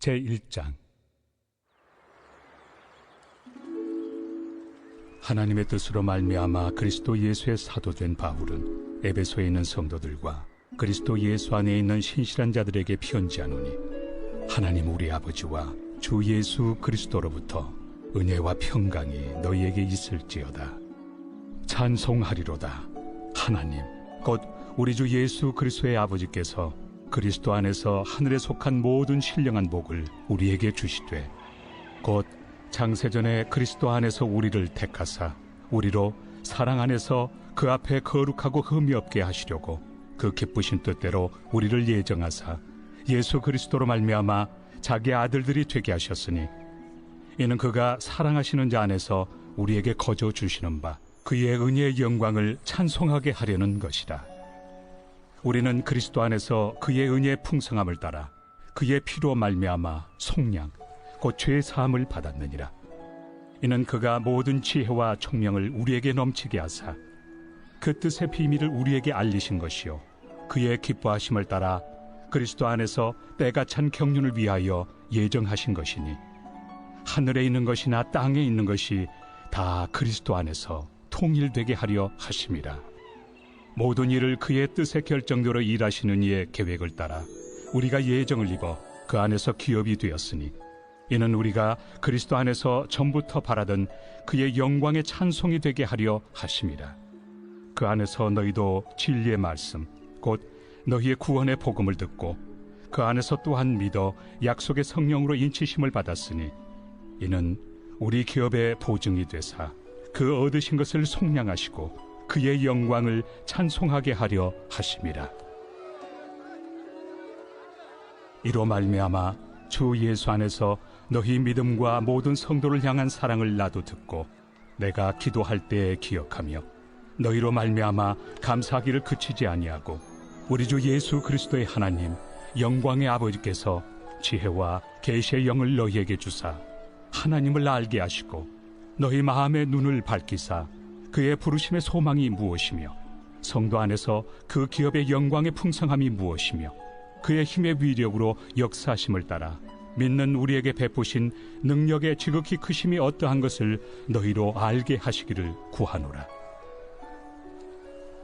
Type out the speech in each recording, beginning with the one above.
제1장. 하나님의 뜻으로 말미암아 그리스도 예수의 사도된 바울은 에베소에 있는 성도들과 그리스도 예수 안에 있는 신실한 자들에게 편지하노니, 하나님 우리 아버지와 주 예수 그리스도로부터 은혜와 평강이 너희에게 있을지어다. 찬송하리로다. 하나님 곧 우리 주 예수 그리스도의 아버지께서 그리스도 안에서 하늘에 속한 모든 신령한 복을 우리에게 주시되, 곧 창세전에 그리스도 안에서 우리를 택하사 우리로 사랑 안에서 그 앞에 거룩하고 흠이 없게 하시려고 그 기쁘신 뜻대로 우리를 예정하사 예수 그리스도로 말미암아 자기 아들들이 되게 하셨으니, 이는 그가 사랑하시는 자 안에서 우리에게 거저 주시는 바 그의 은혜의 영광을 찬송하게 하려는 것이라. 우리는 그리스도 안에서 그의 은혜의 풍성함을 따라 그의 피로 말미암아 속량 곧 죄의 사함을 받았느니라. 이는 그가 모든 지혜와 총명을 우리에게 넘치게 하사 그 뜻의 비밀을 우리에게 알리신 것이요, 그의 기뻐하심을 따라 그리스도 안에서 때가 찬 경륜을 위하여 예정하신 것이니, 하늘에 있는 것이나 땅에 있는 것이 다 그리스도 안에서 통일되게 하려 하심이라. 모든 일을 그의 뜻의 결정대로 일하시는 이의 계획을 따라 우리가 예정을 입어 그 안에서 기업이 되었으니, 이는 우리가 그리스도 안에서 전부터 바라던 그의 영광의 찬송이 되게 하려 하심이라. 그 안에서 너희도 진리의 말씀 곧 너희의 구원의 복음을 듣고 그 안에서 또한 믿어 약속의 성령으로 인치심을 받았으니, 이는 우리 기업의 보증이 되사 그 얻으신 것을 속량하시고 그의 영광을 찬송하게 하려 하심이라. 이로 말미암아 주 예수 안에서 너희 믿음과 모든 성도를 향한 사랑을 나도 듣고 내가 기도할 때에 기억하며 너희로 말미암아 감사하기를 그치지 아니하고, 우리 주 예수 그리스도의 하나님 영광의 아버지께서 지혜와 계시의 영을 너희에게 주사 하나님을 알게 하시고 너희 마음의 눈을 밝히사 그의 부르심의 소망이 무엇이며 성도 안에서 그 기업의 영광의 풍성함이 무엇이며 그의 힘의 위력으로 역사하심을 따라 믿는 우리에게 베푸신 능력의 지극히 크심이 어떠한 것을 너희로 알게 하시기를 구하노라.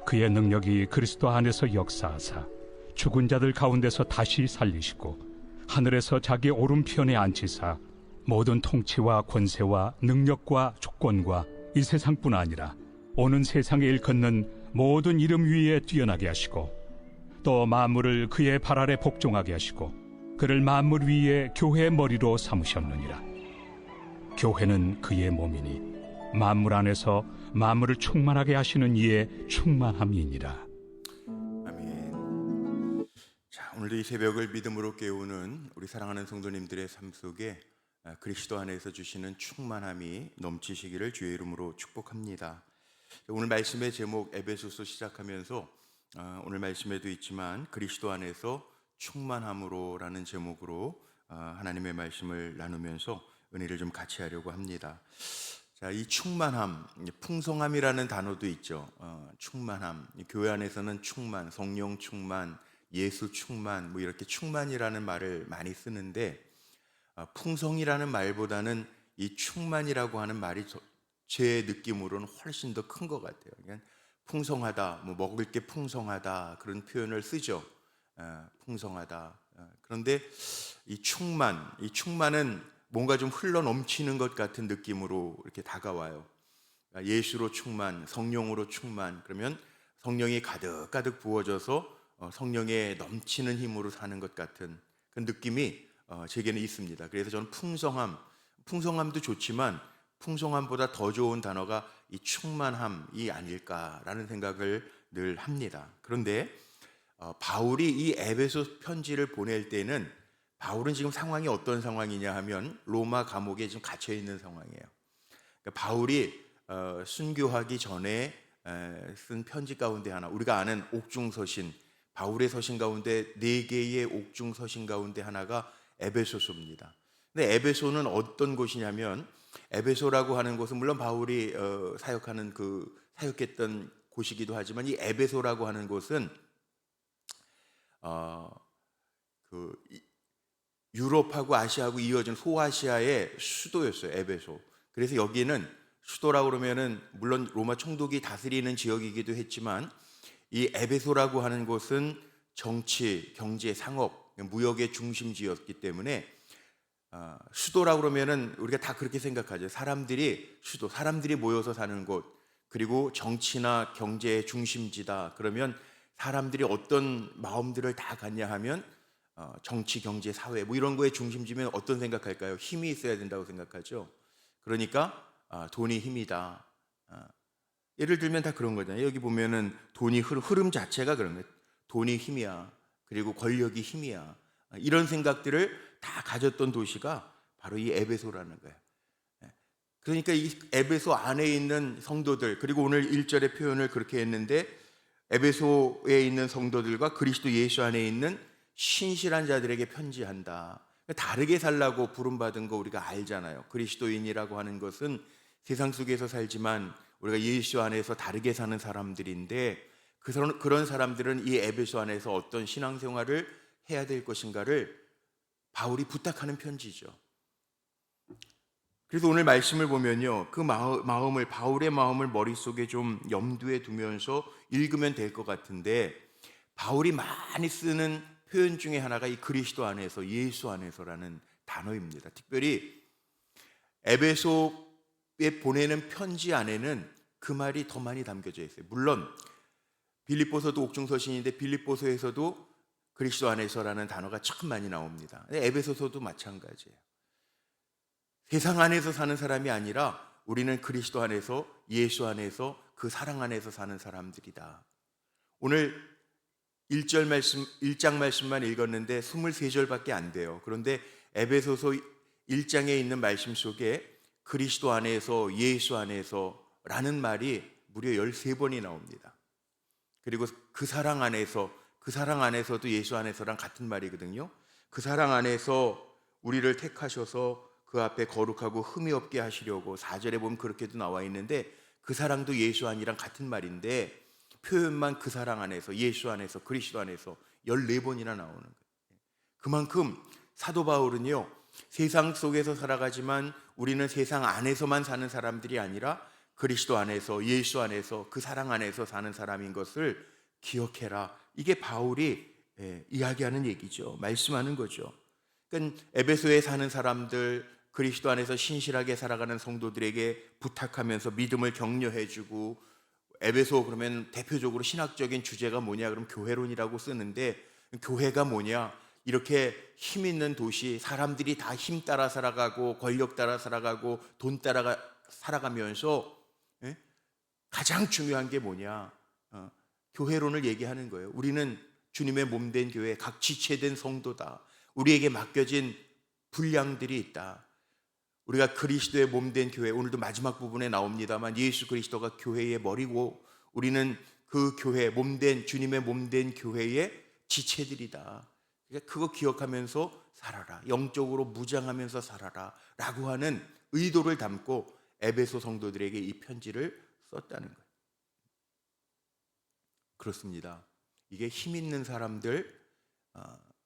그의 능력이 그리스도 안에서 역사하사 죽은 자들 가운데서 다시 살리시고 하늘에서 자기 오른편에 앉히사 모든 통치와 권세와 능력과 주권과 이 세상뿐 아니라 오는 세상에 일컫는 모든 이름 위에 뛰어나게 하시고, 또 만물을 그의 발 아래 복종하게 하시고 그를 만물 위에 교회의 머리로 삼으셨느니라. 교회는 그의 몸이니 만물 안에서 만물을 충만하게 하시는 이의 충만함이니라. 아멘. 자, 오늘도 이 새벽을 믿음으로 깨우는 우리 사랑하는 성도님들의 삶 속에 그리스도 안에서 주시는 충만함이 넘치시기를 주의 이름으로 축복합니다. 오늘 말씀의 제목 에베소서 시작하면서 오늘 말씀에도 있지만 그리스도 안에서 충만함으로라는 제목으로 하나님의 말씀을 나누면서 은혜를 좀 같이 하려고 합니다. 자, 이 충만함, 풍성함이라는 단어도 있죠. 충만함, 교회 안에서는 충만, 성령 충만, 예수 충만, 뭐 이렇게 충만이라는 말을 많이 쓰는데, 풍성이라는 말보다는 이 충만이라고 하는 말이 제 느낌으로는 훨씬 더 큰 것 같아요. 그냥 풍성하다, 뭐 먹을 게 풍성하다 그런 표현을 쓰죠. 풍성하다. 그런데 이 충만은 뭔가 좀 흘러 넘치는 것 같은 느낌으로 이렇게 다가와요. 예수로 충만, 성령으로 충만, 그러면 성령이 가득가득 부어져서 성령의 넘치는 힘으로 사는 것 같은 그 느낌이 제게는 있습니다. 그래서 저는 풍성함도 좋지만 풍성함보다 더 좋은 단어가 이 충만함이 아닐까라는 생각을 늘 합니다. 그런데 바울이 이 에베소 편지를 보낼 때는 바울은 지금 상황이 어떤 상황이냐 하면 로마 감옥에 지금 갇혀 있는 상황이에요. 그러니까 바울이 순교하기 전에 쓴 편지 가운데 하나, 우리가 아는 옥중서신, 바울의 서신 가운데 4개의 옥중서신 가운데 하나가 에베소서입니다. 근데 에베소는 어떤 곳이냐면, 에베소라고 하는 곳은 물론 바울이 사역했던 곳이기도 하지만, 이 에베소라고 하는 곳은 유럽하고 아시아하고 이어진 소아시아의 수도였어요. 에베소. 그래서 여기는 수도라고 그러면은 물론 로마 총독이 다스리는 지역이기도 했지만 이 에베소라고 하는 곳은 정치, 경제, 상업, 무역의 중심지였기 때문에 수도라고 그러면은 우리가 다 그렇게 생각하죠. 사람들이 모여서 사는 곳, 그리고 정치나 경제의 중심지다. 그러면 사람들이 어떤 마음들을 다 갖냐 하면 정치, 경제, 사회 뭐 이런 거에 중심지면 어떤 생각할까요? 힘이 있어야 된다고 생각하죠. 그러니까 돈이 힘이다. 예를 들면 다 그런 거잖아요. 여기 보면은 돈이 흐름 자체가 그런 거예요. 돈이 힘이야. 그리고 권력이 힘이야. 이런 생각들을 다 가졌던 도시가 바로 이 에베소라는 거예요. 그러니까 이 에베소 안에 있는 성도들, 그리고 오늘 1절의 표현을 그렇게 했는데 에베소에 있는 성도들과 그리스도 예수 안에 있는 신실한 자들에게 편지한다. 다르게 살라고 부름받은 거 우리가 알잖아요. 그리스도인이라고 하는 것은 세상 속에서 살지만 우리가 예수 안에서 다르게 사는 사람들인데 그런 사람들은 이 에베소 안에서 어떤 신앙생활을 해야 될 것인가를 바울이 부탁하는 편지죠. 그래서 오늘 말씀을 보면요, 그 바울의 마음을 머릿속에 좀 염두에 두면서 읽으면 될 것 같은데, 바울이 많이 쓰는 표현 중에 하나가 이 그리스도 안에서, 예수 안에서라는 단어입니다. 특별히 에베소에 보내는 편지 안에는 그 말이 더 많이 담겨져 있어요. 물론 빌립보서도 옥중서신인데 빌립보서에서도 그리스도 안에서라는 단어가 참 많이 나옵니다. 에베소서도 마찬가지예요. 세상 안에서 사는 사람이 아니라 우리는 그리스도 안에서, 예수 안에서, 그 사랑 안에서 사는 사람들이다. 오늘 1장 말씀만 읽었는데 23절밖에 안 돼요. 그런데 에베소서 1장에 있는 말씀 속에 그리스도 안에서, 예수 안에서 라는 말이 무려 13번이 나옵니다. 그리고 그 사랑 안에서도 예수 안에서랑 같은 말이거든요. 그 사랑 안에서 우리를 택하셔서 그 앞에 거룩하고 흠이 없게 하시려고, 4절에 보면 그렇게도 나와 있는데 그 사랑도 예수 안이랑 같은 말인데 표현만 그 사랑 안에서, 예수 안에서, 그리스도 안에서 14번이나 나오는 거예요. 그만큼 사도 바울은요, 세상 속에서 살아가지만 우리는 세상 안에서만 사는 사람들이 아니라 그리스도 안에서, 예수 안에서, 그 사랑 안에서 사는 사람인 것을 기억해라. 이게 바울이 이야기하는 얘기죠. 말씀하는 거죠. 그러니까 에베소에 사는 사람들, 그리스도 안에서 신실하게 살아가는 성도들에게 부탁하면서 믿음을 격려해주고, 에베소 그러면 대표적으로 신학적인 주제가 뭐냐 그럼 교회론이라고 쓰는데, 교회가 뭐냐, 이렇게 힘 있는 도시, 사람들이 다 힘 따라 살아가고 권력 따라 살아가고 돈 따라 살아가면서 가장 중요한 게 뭐냐, 교회론을 얘기하는 거예요. 우리는 주님의 몸된 교회, 각 지체된 성도다. 우리에게 맡겨진 분량들이 있다. 우리가 그리스도의 몸된 교회, 오늘도 마지막 부분에 나옵니다만 예수 그리스도가 교회의 머리고 우리는 그 교회, 주님의 몸된 교회의 지체들이다. 그러니까 그거 기억하면서 살아라, 영적으로 무장하면서 살아라 라고 하는 의도를 담고 에베소 성도들에게 이 편지를 썼다는 거예요. 그렇습니다. 이게 힘 있는 사람들,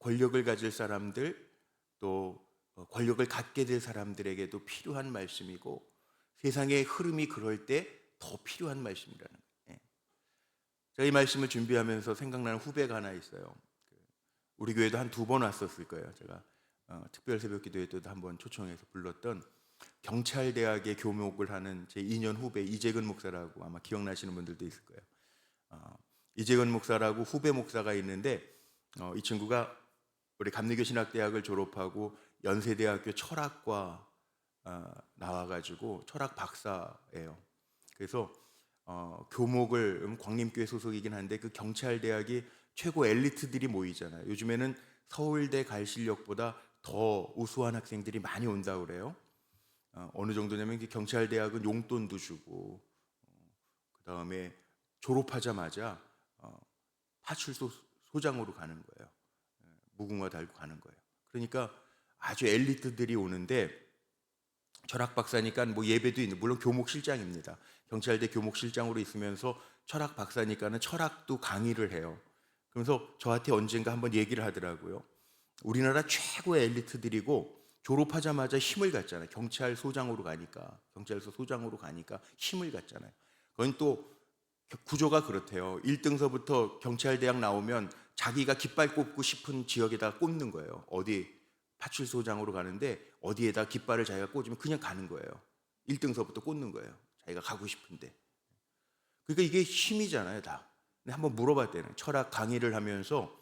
권력을 가질 사람들, 또 권력을 갖게 될 사람들에게도 필요한 말씀이고, 세상의 흐름이 그럴 때 더 필요한 말씀이라는 거예요. 제가 이 말씀을 준비하면서 생각나는 후배가 하나 있어요. 우리 교회도 한 2번 왔었을 거예요. 제가 특별 새벽 기도회 때도 한번 초청해서 불렀던 경찰대학에 교목을 하는 제 2년 후배 이재근 목사라고, 아마 기억나시는 분들도 있을 거예요. 이재근 목사라고 후배 목사가 있는데 이 친구가 우리 감리교 신학대학을 졸업하고 연세대학교 철학과 나와가지고 철학 박사예요. 그래서 교목을 광림교회 소속이긴 한데 그 경찰대학이 최고 엘리트들이 모이잖아요. 요즘에는 서울대 갈 실력보다 더 우수한 학생들이 많이 온다고 그래요. 어느 정도냐면 경찰대학은 용돈도 주고, 그 다음에 졸업하자마자 파출소 소장으로 가는 거예요. 무궁화 달고 가는 거예요. 그러니까 아주 엘리트들이 오는데, 철학 박사니까 뭐 예배도 있는, 물론 교목실장입니다. 경찰대 교목실장으로 있으면서 철학 박사니까는 철학도 강의를 해요. 그러면서 저한테 언젠가 한번 얘기를 하더라고요. 우리나라 최고의 엘리트들이고 졸업하자마자 힘을 갖잖아요. 경찰서소장으로 가니까 힘을 갖잖아요. 그건 또 구조가 그렇대요. 1등서부터 경찰대학 나오면 자기가 깃발 꽂고 싶은 지역에다 꽂는 거예요. 어디 파출소장으로 가는데 어디에다 깃발을 자기가 꽂으면 그냥 가는 거예요. 1등서부터 꽂는 거예요. 자기가 가고 싶은데. 그러니까 이게 힘이잖아요, 다. 근데 한번 물어봤대요. 철학 강의를 하면서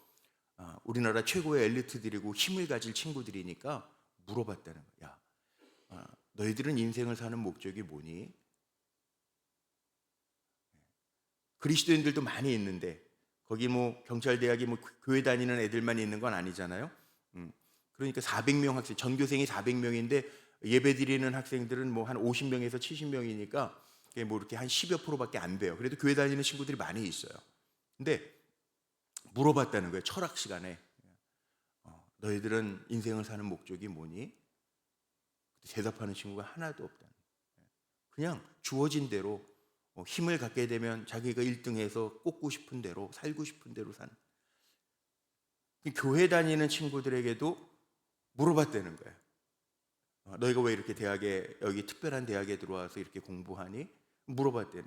우리나라 최고의 엘리트들이고 힘을 가질 친구들이니까 물어봤다는 거야. 너희들은 인생을 사는 목적이 뭐니? 그리스도인들도 많이 있는데 거기 뭐 경찰대학이 뭐 교회 다니는 애들만 있는 건 아니잖아요. 그러니까 400명 학생, 전교생이 400명인데 예배 드리는 학생들은 뭐 한 50명에서 70명이니까 뭐 이렇게 한 10여 프로밖에 안 돼요. 그래도 교회 다니는 친구들이 많이 있어요. 근데 물어봤다는 거예요. 철학 시간에. 너희들은 인생을 사는 목적이 뭐니? 대답하는 친구가 하나도 없다는 거예요. 그냥 주어진 대로 힘을 갖게 되면 자기가 1등해서 꽂고 싶은 대로 살고 싶은 대로 사는. 교회 다니는 친구들에게도 물어봤다는 거예요. 너희가 왜 이렇게 여기 특별한 대학에 들어와서 이렇게 공부하니? 물어봤다는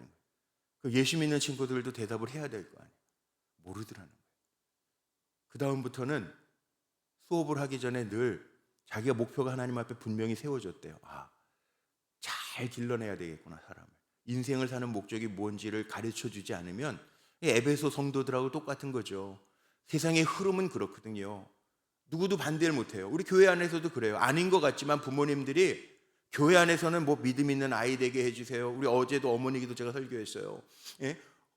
거예요. 예수 믿는 친구들도 대답을 해야 될 거 아니에요. 모르더라는 거예요. 그 다음부터는 수업을 하기 전에 늘 자기가 목표가 하나님 앞에 분명히 세워졌대요. 잘 길러내야 되겠구나, 사람을. 인생을 사는 목적이 뭔지를 가르쳐 주지 않으면 에베소 성도들하고 똑같은 거죠. 세상의 흐름은 그렇거든요. 누구도 반대를 못해요. 우리 교회 안에서도 그래요. 아닌 것 같지만 부모님들이 교회 안에서는 뭐 믿음 있는 아이 되게 해주세요. 우리 어제도 어머니 기도 제가 설교했어요.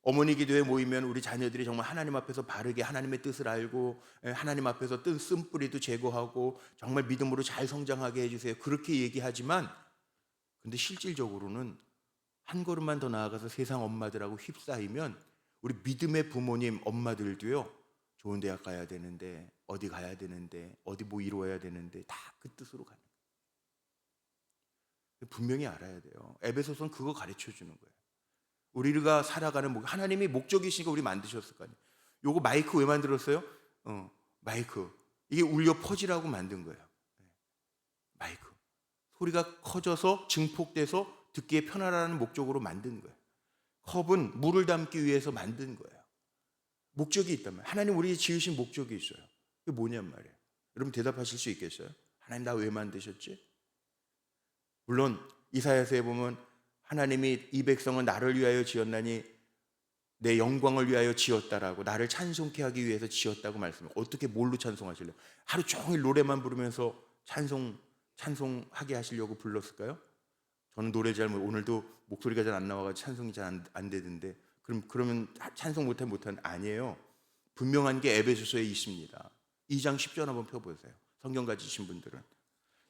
어머니 기도에 모이면 우리 자녀들이 정말 하나님 앞에서 바르게 하나님의 뜻을 알고 하나님 앞에서 쓴뿌리도 제거하고 정말 믿음으로 잘 성장하게 해주세요. 그렇게 얘기하지만 근데 실질적으로는 한 걸음만 더 나아가서 세상 엄마들하고 휩싸이면 우리 믿음의 부모님 엄마들도요, 좋은 대학 가야 되는데 어디 가야 되는데 어디 뭐 이루어야 되는데 다 그 뜻으로 가는 거예요. 분명히 알아야 돼요. 에베소서는 그거 가르쳐 주는 거예요. 우리가 살아가는 하나님이 목적이시니까 우리 만드셨을 거 아니에요. 요거 마이크 왜 만들었어요? 마이크 이게 울려 퍼지라고 만든 거예요. 마이크 소리가 커져서 증폭돼서 듣기에 편하라는 목적으로 만든 거예요. 컵은 물을 담기 위해서 만든 거예요. 목적이 있단 말이에요. 하나님 우리 지으신 목적이 있어요. 그게 뭐냔 말이에요. 여러분 대답하실 수 있겠어요? 하나님 나 왜 만드셨지? 물론 이사야서에 보면 하나님이 이 백성은 나를 위하여 지었나니 내 영광을 위하여 지었다라고, 나를 찬송케 하기 위해서 지었다고 말씀해요. 어떻게 뭘로 찬송하실래요? 하루 종일 노래만 부르면서 찬송하게 하시려고 불렀을까요? 저는 노래 잘 오늘도 목소리가 잘 안 나와가지고 찬송이 잘 안 되던데 그러면 찬송 못하는 아니에요. 분명한 게 에베소서에 있습니다. 2장 10절 한번 펴보세요. 성경 가지신 분들은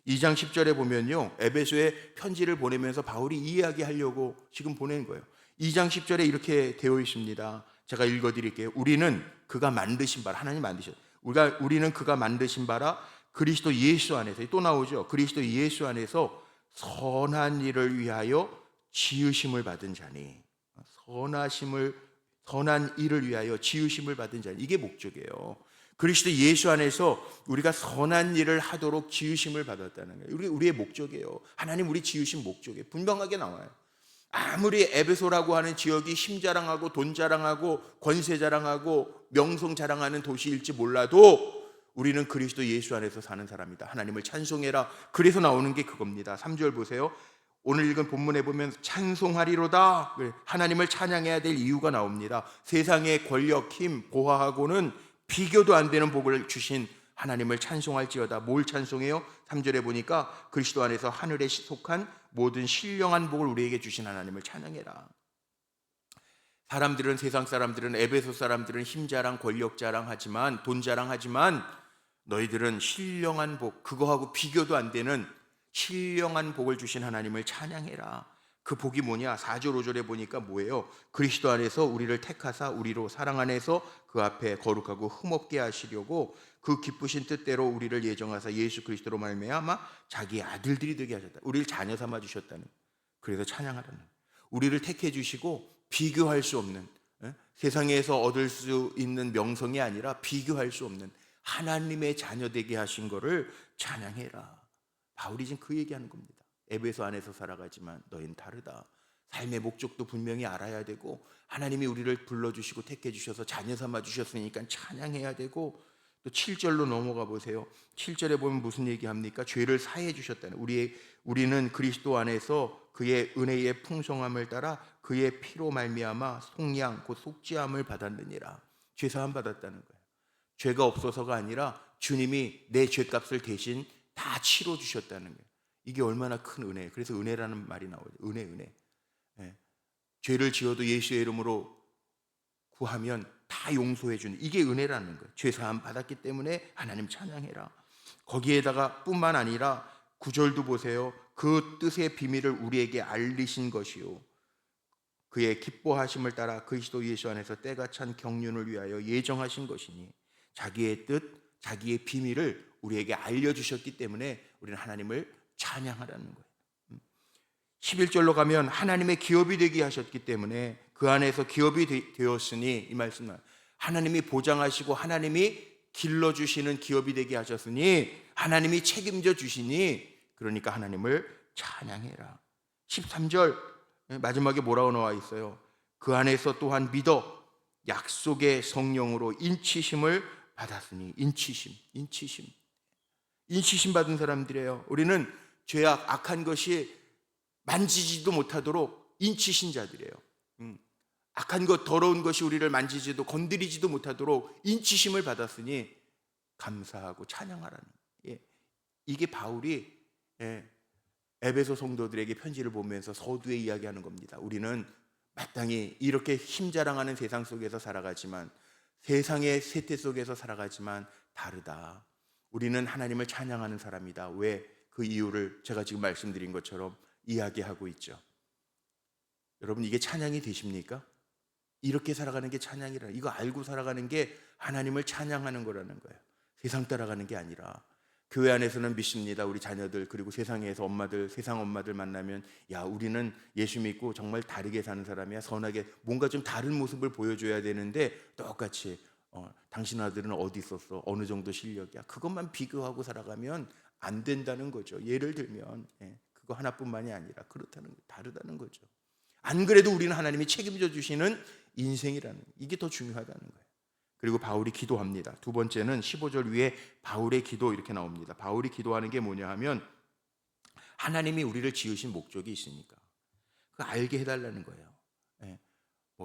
2장 10절에 보면요, 에베소에 편지를 보내면서 바울이 이야기하려고 지금 보낸 거예요. 2장 10절에 이렇게 되어 있습니다. 제가 읽어드릴게요. 우리는 그가 만드신 바라, 하나님 만드셨어요. 우리는 그가 만드신 바라 그리스도 예수 안에서, 또 나오죠. 그리스도 예수 안에서 선한 일을 위하여 지으심을 받은 자니, 선한 일을 위하여 지으심을 받은 자니, 이게 목적이에요. 그리스도 예수 안에서 우리가 선한 일을 하도록 지으심을 받았다는 거예요. 우리의 목적이에요. 하나님 우리 지으신 목적이에요. 분명하게 나와요. 아무리 에베소라고 하는 지역이 힘 자랑하고 돈 자랑하고 권세 자랑하고 명성 자랑하는 도시일지 몰라도 우리는 그리스도 예수 안에서 사는 사람이다. 하나님을 찬송해라. 그래서 나오는 게 그겁니다. 3절 보세요. 오늘 읽은 본문에 보면 찬송하리로다. 하나님을 찬양해야 될 이유가 나옵니다. 세상의 권력, 힘, 고화하고는 비교도 안 되는 복을 주신 하나님을 찬송할지어다. 뭘 찬송해요? 3절에 보니까 그리스도 안에서 하늘에 속한 모든 신령한 복을 우리에게 주신 하나님을 찬양해라. 세상 사람들은, 에베소 사람들은 힘 자랑, 권력 자랑하지만, 돈 자랑하지만 너희들은 신령한 복, 그거하고 비교도 안 되는 신령한 복을 주신 하나님을 찬양해라. 그 복이 뭐냐? 4절 5절에 보니까 뭐예요? 그리스도 안에서 우리를 택하사 우리로 사랑 안에서 그 앞에 거룩하고 흠없게 하시려고 그 기쁘신 뜻대로 우리를 예정하사 예수 그리스도로 말미암아 자기 아들들이 되게 하셨다. 우리를 자녀 삼아 주셨다는, 그래서 찬양하라는, 우리를 택해 주시고 비교할 수 없는, 세상에서 얻을 수 있는 명성이 아니라 비교할 수 없는 하나님의 자녀 되게 하신 거를 찬양해라. 바울이 지금 그 얘기하는 겁니다. 에베소 안에서 살아가지만 너희는 다르다. 삶의 목적도 분명히 알아야 되고, 하나님이 우리를 불러주시고 택해 주셔서 자녀 삼아 주셨으니까 찬양해야 되고, 또 7절로 넘어가 보세요. 7절에 보면 무슨 얘기합니까? 죄를 사해 주셨다는, 우리는 그리스도 안에서 그의 은혜의 풍성함을 따라 그의 피로 말미암아 속량 곧 속죄함을 받았느니라. 죄 사함 받았다는 거예요. 죄가 없어서가 아니라 주님이 내 죄값을 대신 다 치러 주셨다는 거예요. 이게 얼마나 큰 은혜예요. 그래서 은혜라는 말이 나오죠. 은혜. 예. 죄를 지어도 예수의 이름으로 구하면 다 용서해 주는, 이게 은혜라는 거예요. 죄 사함 받았기 때문에 하나님 찬양해라. 거기에다가 뿐만 아니라 9절도 보세요. 그 뜻의 비밀을 우리에게 알리신 것이요 그의 기뻐하심을 따라 그리스도 예수 안에서 때가 찬 경륜을 위하여 예정하신 것이니, 자기의 뜻, 자기의 비밀을 우리에게 알려주셨기 때문에 우리는 하나님을 찬양하라는 거예요. 11절로 가면 하나님의 기업이 되게 하셨기 때문에 그 안에서 기업이 되었으니, 이 말씀은 하나님이 보장하시고 하나님이 길러주시는 기업이 되게 하셨으니 하나님이 책임져 주시니, 그러니까 하나님을 찬양해라. 13절 마지막에 뭐라고 나와 있어요? 그 안에서 또한 믿어 약속의 성령으로 인치심을 받았으니. 인치심 받은 사람들이에요. 우리는 죄악, 악한 것이 만지지도 못하도록 인치신 자들이에요. 악한 것, 더러운 것이 우리를 만지지도 건드리지도 못하도록 인치심을 받았으니 감사하고 찬양하라는, 이게 바울이 에베소 성도들에게 편지를 보면서 서두에 이야기하는 겁니다. 우리는 마땅히 이렇게 힘자랑하는 세상 속에서 살아가지만, 세상의 세태 속에서 살아가지만 다르다. 우리는 하나님을 찬양하는 사람이다. 왜? 그 이유를 제가 지금 말씀드린 것처럼 이야기하고 있죠. 여러분, 이게 찬양이 되십니까? 이렇게 살아가는 게 찬양이라, 이거 알고 살아가는 게 하나님을 찬양하는 거라는 거예요. 세상 따라가는 게 아니라. 교회 안에서는 믿습니다. 우리 자녀들, 그리고 세상에서 엄마들, 세상 엄마들 만나면, 야, 우리는 예수 믿고 정말 다르게 사는 사람이야. 선하게 뭔가 좀 다른 모습을 보여줘야 되는데 똑같이 당신 아들은 어디 있었어? 어느 정도 실력이야? 그것만 비교하고 살아가면 안 된다는 거죠. 예를 들면 그거 하나뿐만이 아니라 그렇다는 거예요. 다르다는 거죠. 안 그래도 우리는 하나님이 책임져 주시는 인생이라는, 이게 더 중요하다는 거예요. 그리고 바울이 기도합니다. 두 번째는 15절 위에 바울의 기도 이렇게 나옵니다. 바울이 기도하는 게 뭐냐 하면, 하나님이 우리를 지으신 목적이 있으니까 그거 알게 해달라는 거예요.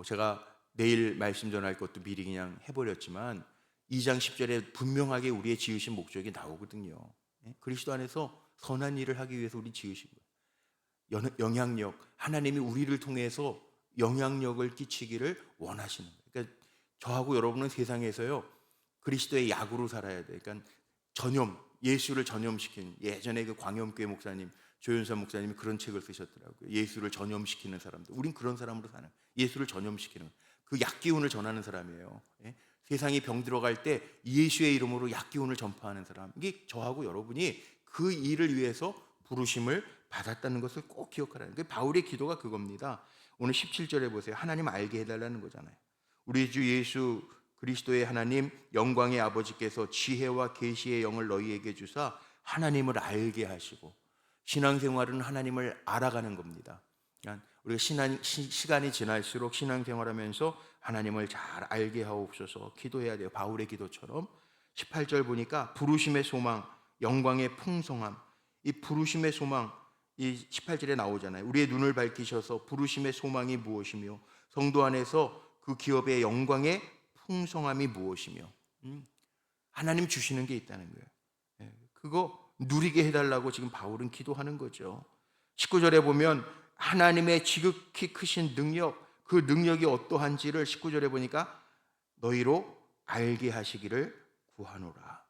제가 내일 말씀 전할 것도 미리 그냥 해버렸지만 2장 10절에 분명하게 우리의 지으신 목적이 나오거든요. 그리스도 안에서 선한 일을 하기 위해서 우리 지으신 거예요. 영향력, 하나님이 우리를 통해서 영향력을 끼치기를 원하시는 거예요. 그러니까 저하고 여러분은 세상에서요, 그리스도의 약으로 살아야 돼요. 그러니까 예수를 전염시키는, 예전에 그 광염교회 목사님, 조윤선 목사님이 그런 책을 쓰셨더라고요. 예수를 전염시키는 사람들. 우린 그런 사람으로 사는, 예수를 전염시키는, 그 약기운을 전하는 사람이에요. 세상이 병 들어갈 때 예수의 이름으로 약기운을 전파하는 사람. 이게 저하고 여러분이 그 일을 위해서 부르심을 받았다는 것을 꼭 기억하라는 거예요. 바울의 기도가 그겁니다. 오늘 17절에 보세요. 하나님 알게 해달라는 거잖아요. 우리 주 예수 그리스도의 하나님 영광의 아버지께서 지혜와 계시의 영을 너희에게 주사 하나님을 알게 하시고, 신앙생활은 하나님을 알아가는 겁니다. 그러니까 우리가 시간이 지날수록 신앙생활하면서 하나님을 잘 알게 하옵소서 기도해야 돼요. 바울의 기도처럼. 18절 보니까 부르심의 소망, 영광의 풍성함, 이 부르심의 소망, 이 18절에 나오잖아요. 우리의 눈을 밝히셔서 부르심의 소망이 무엇이며 성도 안에서 그 기업의 영광의 풍성함이 무엇이며, 하나님 주시는 게 있다는 거예요. 그거 누리게 해달라고 지금 바울은 기도하는 거죠. 19절에 보면 하나님의 지극히 크신 능력, 그 능력이 어떠한지를 19절에 보니까 너희로 알게 하시기를 구하노라.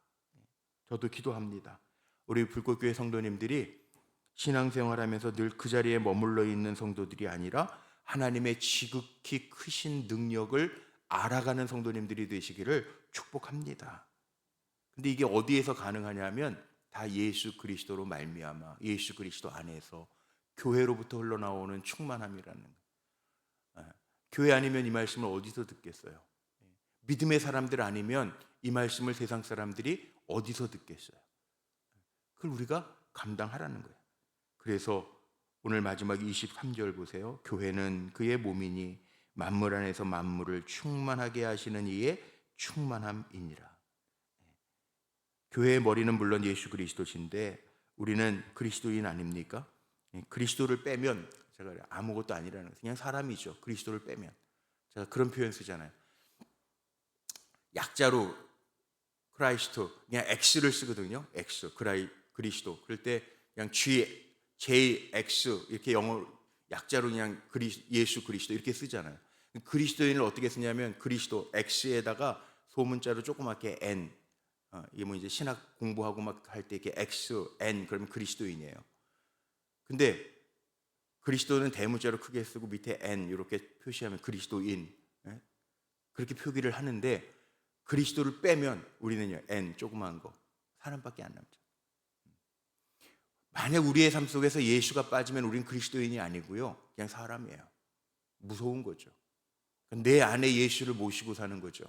저도 기도합니다. 우리 불꽃교회 성도님들이 신앙생활하면서 늘 그 자리에 머물러 있는 성도들이 아니라 하나님의 지극히 크신 능력을 알아가는 성도님들이 되시기를 축복합니다. 근데 이게 어디에서 가능하냐면 다 예수 그리스도로 말미암아, 예수 그리스도 안에서 교회로부터 흘러나오는 충만함이라는 거예요. 교회 아니면 이 말씀을 어디서 듣겠어요? 믿음의 사람들 아니면 이 말씀을 세상 사람들이 어디서 듣겠어요? 그걸 우리가 감당하라는 거예요. 그래서 오늘 마지막 23절 보세요. 교회는 그의 몸이니 만물 안에서 만물을 충만하게 하시는 이의 충만함이니라. 교회의 머리는 물론 예수 그리스도신데 우리는 그리스도인 아닙니까? 그리스도를 빼면 제가 아무것도 아니라는 거예요. 그냥 사람이죠. 그리스도를 빼면. 제가 그런 표현 쓰잖아요. 약자로 크라이스트, 그냥 X를 쓰거든요. X, 그리스도. 그럴 때 그냥 JX 이렇게 영어 약자로 그냥 예수 그리스도 이렇게 쓰잖아요. 그리스도인을 어떻게 쓰냐면 그리스도 X에다가 소문자로 조그맣게 N. 이게 뭐 이제 신학 공부하고 막 할 때 이렇게 X, N 그러면 그리스도인이에요. 근데 그리스도는 대문자로 크게 쓰고 밑에 N 이렇게 표시하면 그리스도인. 그렇게 표기를 하는데 그리스도를 빼면 우리는요 N 조그만 거 사람밖에 안 남죠. 만약 우리의 삶 속에서 예수가 빠지면 우리는 그리스도인이 아니고요 그냥 사람이에요. 무서운 거죠. 내 안에 예수를 모시고 사는 거죠.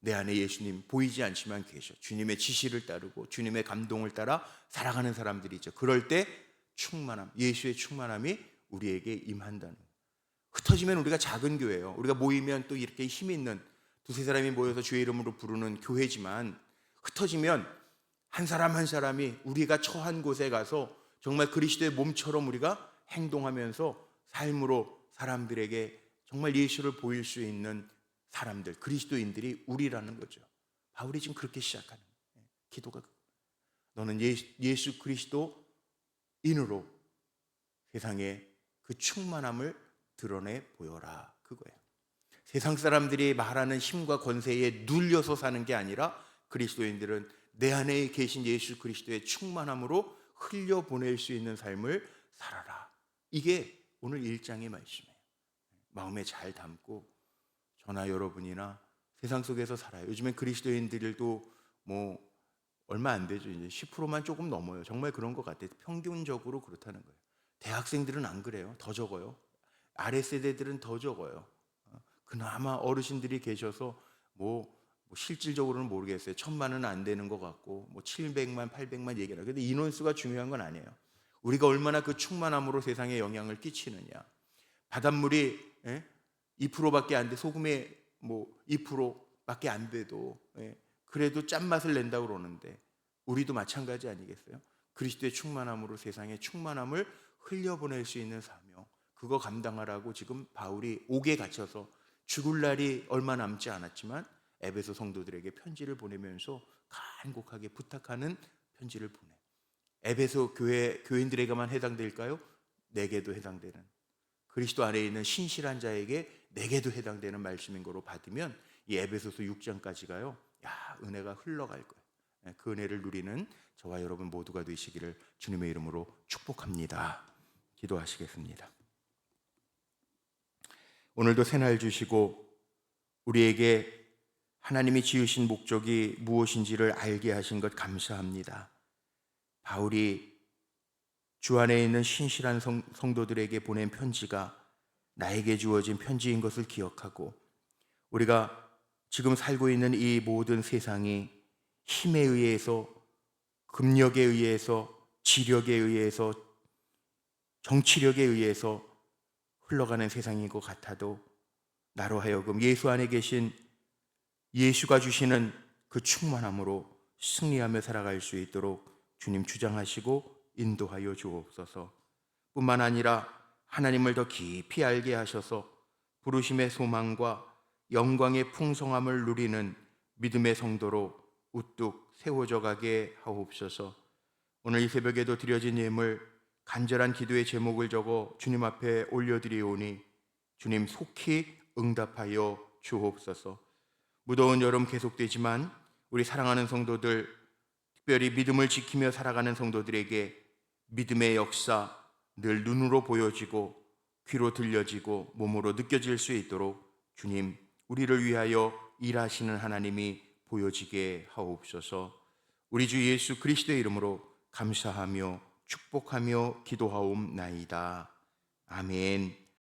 내 안에 예수님 보이지 않지만 계셔. 주님의 지시를 따르고 주님의 감동을 따라 살아가는 사람들이죠. 그럴 때 충만함, 예수의 충만함이 우리에게 임한다는 거예요. 흩어지면 우리가 작은 교회예요. 우리가 모이면 또 이렇게 힘 있는 두세 사람이 모여서 주의 이름으로 부르는 교회지만 흩어지면 한 사람 한 사람이 우리가 처한 곳에 가서 정말 그리스도의 몸처럼 우리가 행동하면서 삶으로 사람들에게 정말 예수를 보일 수 있는 사람들, 그리스도인들이 우리라는 거죠. 바울이 지금 그렇게 시작하는 거예요. 기도가 너는 예수 그리스도인으로 세상에 그 충만함을 드러내 보여라 그거예요. 세상 사람들이 말하는 힘과 권세에 눌려서 사는 게 아니라 그리스도인들은 내 안에 계신 예수 그리스도의 충만함으로 흘려보낼 수 있는 삶을 살아라. 이게 오늘 1장의 말씀이에요. 마음에 잘 담고 저나 여러분이나 세상 속에서 살아요. 요즘엔 그리스도인들도 뭐 얼마 안 되죠. 이제 10%만 조금 넘어요. 정말 그런 것 같아요. 평균적으로 그렇다는 거예요. 대학생들은 안 그래요. 더 적어요. 아래 세대들은 더 적어요. 그나마 어르신들이 계셔서 뭐 실질적으로는 모르겠어요. 1000만은 안 되는 것 같고 뭐 700만, 800만 얘기하나. 근데 인원수가 중요한 건 아니에요. 우리가 얼마나 그 충만함으로 세상에 영향을 끼치느냐. 바닷물이 2%밖에 안 돼. 소금의 뭐 2%밖에 안 돼도 그래도 짠맛을 낸다고 그러는데 우리도 마찬가지 아니겠어요? 그리스도의 충만함으로 세상에 충만함을 흘려보낼 수 있는 사명, 그거 감당하라고 지금 바울이 옥에 갇혀서 죽을 날이 얼마 남지 않았지만 에베소 성도들에게 편지를 보내면서 간곡하게 부탁하는 편지를 보내. 에베소 교인들에게만 해당될까요? 내게도 해당되는, 그리스도 안에 있는 신실한 자에게 내게도 해당되는 말씀인 거로 받으면 이 에베소서 6장까지가요 은혜가 흘러갈 거예요. 그 은혜를 누리는 저와 여러분 모두가 되시기를 주님의 이름으로 축복합니다. 기도하시겠습니다. 오늘도 새날 주시고 우리에게 하나님이 지으신 목적이 무엇인지를 알게 하신 것 감사합니다. 바울이 주 안에 있는 신실한 성도들에게 보낸 편지가 나에게 주어진 편지인 것을 기억하고 우리가 지금 살고 있는 이 모든 세상이 힘에 의해서, 금력에 의해서, 지력에 의해서, 정치력에 의해서 흘러가는 세상인 것 같아도 나로 하여금 예수 안에 계신 예수가 주시는 그 충만함으로 승리하며 살아갈 수 있도록 주님 주장하시고 인도하여 주옵소서. 뿐만 아니라 하나님을 더 깊이 알게 하셔서 부르심의 소망과 영광의 풍성함을 누리는 믿음의 성도로 우뚝 세워져 가게 하옵소서. 오늘 이 새벽에도 드려진 예물 간절한 기도의 제목을 적어 주님 앞에 올려드리오니 주님 속히 응답하여 주옵소서. 무더운 여름 계속되지만 우리 사랑하는 성도들, 특별히 믿음을 지키며 살아가는 성도들에게 믿음의 역사 늘 눈으로 보여지고 귀로 들려지고 몸으로 느껴질 수 있도록 주님 우리를 위하여 일하시는 하나님이 보여지게 하옵소서. 우리 주 예수 그리스도의 이름으로 감사하며 축복하며 기도하옵나이다. 아멘.